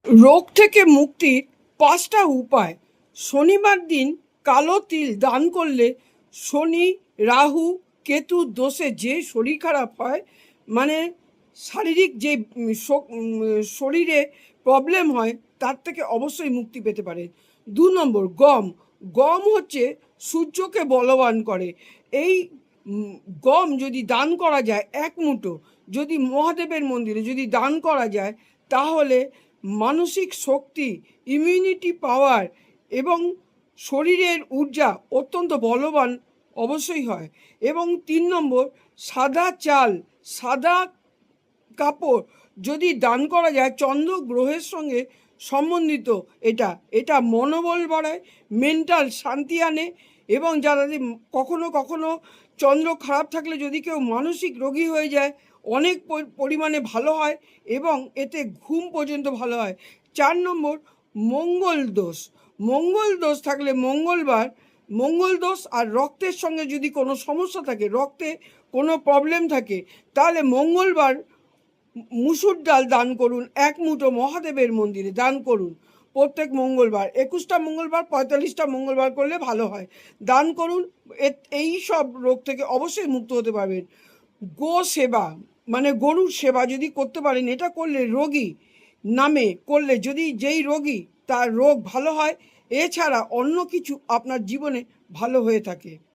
রোগ থেকে মুক্তির 5টা উপায়। শনিবার দিন কালো তিল দান করলে শনি, রাহু, কেতুর দোষে যে শরীর খারাপ হয়, মানে শারীরিক যে শরীরে প্রবলেম হয়, তার থেকে অবশ্যই মুক্তি পেতে পারে। 2 নম্বর, গম। গম হচ্ছে সূর্যকে বলবান করে। এই গম যদি দান করা যায় 1 মুঠো, যদি মহাদেবের মন্দিরে যদি দান করা যায়, তাহলে মানসিক শক্তি, ইমিউনিটি পাওয়ার এবং শরীরের ঊর্জা অত্যন্ত বলবান অবশ্যই হয়। এবং 3 নম্বর, সাদা চাল, সাদা কাপড় যদি দান করা যায়, চন্দ্র গ্রহের সঙ্গে সম্বন্ধিত এটা এটা মনোবল বাড়ায়, মেন্টাল শান্তি আনে। এবং যারা কখনো কখনো চন্দ্র খারাপ থাকলে যদি কেউ মানসিক রোগী হয়ে যায়, অনেক পরিমাণে ভালো হয় এবং এতে ঘুম পর্যন্ত ভালো হয়। 4 নম্বর, মঙ্গল দোষ। মঙ্গল দোষ থাকলে মঙ্গল দোষ আর রক্তের সঙ্গে যদি কোনো সমস্যা থাকে, রক্তে কোনো প্রবলেম থাকে, তাহলে মঙ্গলবার মুসুর ডাল দান করুন, 1 মুঠো মহাদেবের মন্দিরে দান করুন প্রত্যেক মঙ্গলবার। 21টা মঙ্গলবার, 45টা মঙ্গলবার করলে ভালো হয়। দান করুন, এই সব রোগ থেকে অবশ্যই মুক্ত হতে পারবেন। গো সেবা, মানে গরুর সেবা যদি করতে পারেন, এটা করলে রোগী নামে করলে যদি যেই রোগী, তার রোগ ভালো হয়। এছাড়া অন্য কিছু আপনার জীবনে ভালো হয়ে থাকে।